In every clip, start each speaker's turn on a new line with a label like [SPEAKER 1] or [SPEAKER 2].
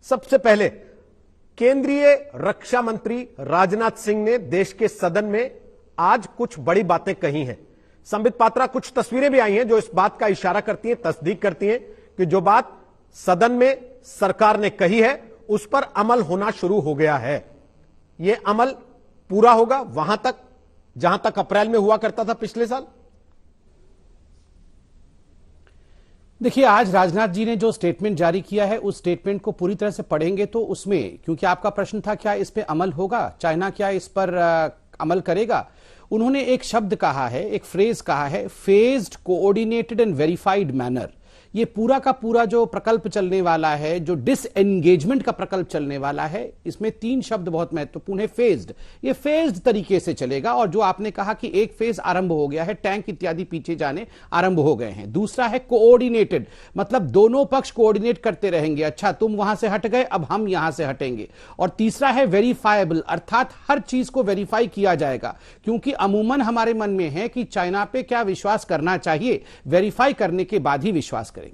[SPEAKER 1] सबसे पहले केंद्रीय रक्षा मंत्री राजनाथ सिंह ने देश के सदन में आज कुछ बड़ी बातें कही हैं। संबित पात्रा, कुछ तस्वीरें भी आई हैं जो इस बात का इशारा करती हैं, तस्दीक करती हैं कि जो बात सदन में सरकार ने कही है उस पर अमल होना शुरू हो गया है। यह अमल पूरा होगा वहां तक जहां तक अप्रैल में हुआ करता था पिछले साल।
[SPEAKER 2] देखिए, आज राजनाथ जी ने जो स्टेटमेंट जारी किया है उस स्टेटमेंट को पूरी तरह से पढ़ेंगे तो उसमें, क्योंकि आपका प्रश्न था क्या इस पे अमल होगा, चाइना क्या इस पर अमल करेगा, उन्होंने एक शब्द कहा है, एक फ्रेज कहा है, phased, coordinated and verified manner. ये पूरा का पूरा जो प्रकल्प चलने वाला है, जो डिसएंगेजमेंट का प्रकल्प चलने वाला है, इसमें 3 शब्द बहुत महत्वपूर्ण है। फेज्ड, ये फेज्ड तरीके से चलेगा और जो आपने कहा कि एक फेज आरंभ हो गया है, टैंक इत्यादि पीछे जाने आरंभ हो गए हैं। दूसरा है कोऑर्डिनेटेड, मतलब दोनों पक्ष कोऑर्डिनेट करते रहेंगे, अच्छा तुम वहां से हट गए अब हम यहां से हटेंगे। और तीसरा है वेरीफाएबल, अर्थात हर चीज को वेरीफाई किया जाएगा, क्योंकि अमूमन हमारे मन में है कि चाइना पे क्या विश्वास करना चाहिए, वेरीफाई करने के बाद ही विश्वास करेंगे।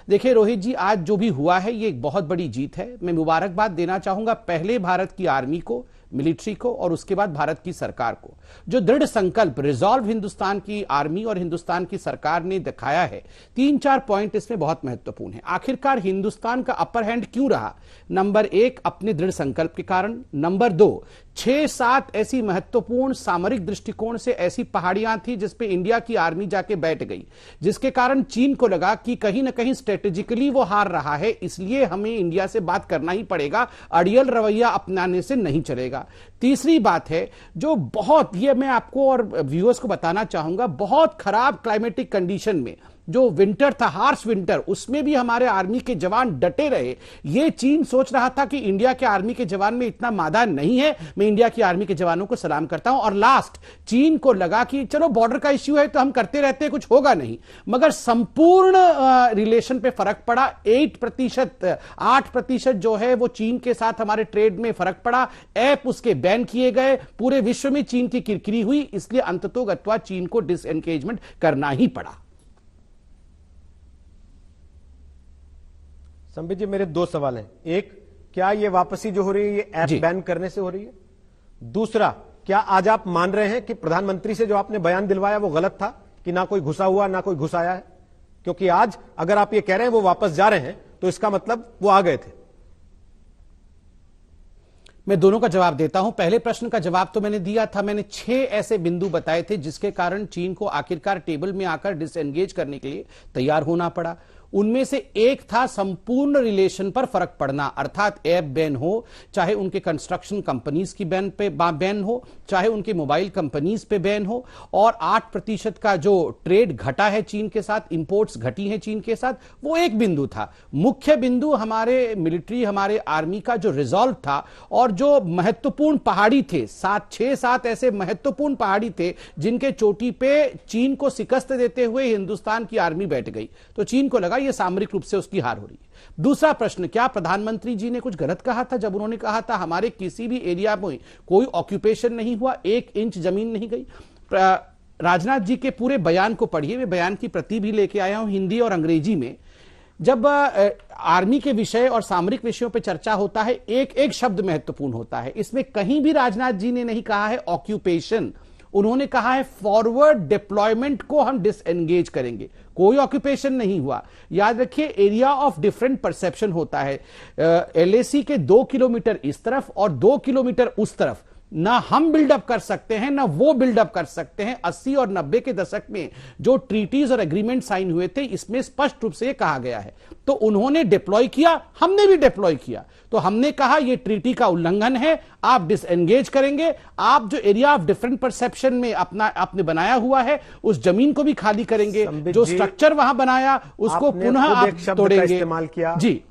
[SPEAKER 2] देखिए रोहित जी, आज जो भी हुआ है ये एक बहुत बड़ी जीत है। मैं मुबारकबाद देना चाहूंगा पहले भारत की आर्मी को, मिलिट्री को, और उसके बाद भारत की सरकार को। जो दृढ़ संकल्प, रिजॉल्व हिंदुस्तान की आर्मी और हिंदुस्तान की सरकार ने दिखाया है, 3-4 पॉइंट इसमें बहुत महत्वपूर्ण है। आखिरकार हिंदुस्तान का अपर हैंड क्यों रहा? नंबर 1, अपने दृढ़ संकल्प के कारण। नंबर 2, 6-7 ऐसी महत्वपूर्ण सामरिक दृष्टिकोण से ऐसी पहाड़ियां थी जिसपे इंडिया की आर्मी जाके बैठ गई, जिसके कारण चीन को लगा कि कहीं ना कहीं स्ट्रेटेजिकली वो हार रहा है, इसलिए हमें इंडिया से बात करना ही पड़ेगा, अड़ियल रवैया अपनाने से नहीं चलेगा। तीसरी बात है जो बहुत, ये मैं आपको और व्यूअर्स को बताना चाहूंगा, बहुत खराब क्लाइमेटिक कंडीशन में जो विंटर था, हार्श विंटर, उसमें भी हमारे आर्मी के जवान डटे रहे। ये चीन सोच रहा था कि इंडिया के आर्मी के जवान में इतना मादा नहीं है। मैं इंडिया की आर्मी के जवानों को सलाम करता हूं। और लास्ट, चीन को लगा कि चलो बॉर्डर का इश्यू है तो हम करते रहते हैं, कुछ होगा नहीं, मगर संपूर्ण रिलेशन पे फर्क पड़ा। 8% जो है वो चीन के साथ हमारे ट्रेड में फर्क पड़ा। ऐप उसके बैन किए गए, पूरे विश्व में चीन की किरकिरी हुई, इसलिए अंततोगत्वा चीन को डिसएंगेजमेंट करना ही पड़ा।
[SPEAKER 1] संबित जी, मेरे 2 सवाल हैं। एक, क्या ये वापसी जो हो रही है ये ऐप बैन करने से हो रही है? दूसरा, क्या आज आप मान रहे हैं कि प्रधानमंत्री से जो आपने बयान दिलवाया वो गलत था, कि ना कोई घुसा हुआ ना कोई घुसाया है? क्योंकि आज अगर आप ये कह रहे हैं वो वापस जा रहे हैं तो इसका मतलब वो आ गए थे।
[SPEAKER 2] मैं दोनों का जवाब देता हूं। पहले प्रश्न का जवाब तो मैंने दिया था, मैंने 6 ऐसे बिंदु बताए थे जिसके कारण चीन को आखिरकार टेबल में आकर डिसएंगेज करने के लिए तैयार होना पड़ा। उनमें से एक था संपूर्ण रिलेशन पर फर्क पड़ना, अर्थात ऐप बैन हो, चाहे उनके कंस्ट्रक्शन कंपनीज की बैन हो, चाहे उनके मोबाइल कंपनीज पे बैन हो, और 8% का जो ट्रेड घटा है चीन के साथ, इंपोर्ट्स घटी हैं चीन के साथ, वो एक बिंदु था। मुख्य बिंदु हमारे मिलिट्री, हमारे आर्मी का जो रिजॉल्व था, और जो महत्वपूर्ण पहाड़ी थे, 6-7 ऐसे महत्वपूर्ण पहाड़ी थे जिनके चोटी पे चीन को शिकस्त देते हुए हिंदुस्तान की आर्मी बैठ गई, तो चीन को लगा ये सामरिक रूप से उसकी हार हो रही है। दूसरा प्रश्न, क्या प्रधानमंत्री जी ने कुछ गलत कहा था जब उन्होंने कहा था हमारे किसी भी एरिया में कोई ऑक्यूपेशन नहीं हुआ, 1 इंच जमीन नहीं गई? राजनाथ जी के पूरे बयान को पढ़िए, मैं बयान की प्रति भी लेके आया हूं हिंदी और अंग्रेजी में। जब आर्मी के विषय और सामरिक विषयों पर चर्चा होता है, एक एक शब्द महत्वपूर्ण होता है। इसमें कहीं भी राजनाथ जी ने नहीं कहा है ऑक्यूपेशन, उन्होंने कहा है फॉरवर्ड डिप्लॉयमेंट को हम डिसएंगेज करेंगे। कोई ऑक्यूपेशन नहीं हुआ। याद रखिए, एरिया ऑफ डिफरेंट परसेप्शन होता है। LAC के 2 किलोमीटर इस तरफ और 2 किलोमीटर उस तरफ ना हम बिल्डअप कर सकते हैं ना वो बिल्डअप कर सकते हैं। 80 और 90 के दशक में जो ट्रीटीज और एग्रीमेंट साइन हुए थे, इसमें स्पष्ट रूप से कहा गया है। तो उन्होंने डिप्लॉय किया, हमने भी डिप्लॉय किया, तो हमने कहा यह ट्रीटी का उल्लंघन है, आप डिसएंगेज करेंगे, आप जो एरिया ऑफ डिफरेंट परसेप्शन में आपने बनाया हुआ है उस जमीन को भी खाली करेंगे, जो स्ट्रक्चर वहां बनाया उसको पुनः आप तोड़ेंगे।
[SPEAKER 1] इस्तेमाल किया जी,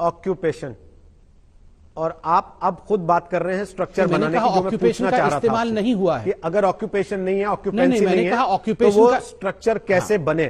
[SPEAKER 1] ऑक्यूपेशन, और आप अब खुद बात कर रहे हैं स्ट्रक्चर बनाने की, जो मैं पूछना चाह रहा था।
[SPEAKER 2] इस्तेमाल नहीं हुआ है
[SPEAKER 1] कि अगर ऑक्यूपेशन नहीं है, ऑक्यूपेंसी नहीं है,
[SPEAKER 2] तो
[SPEAKER 1] वो स्ट्रक्चर कैसे बने?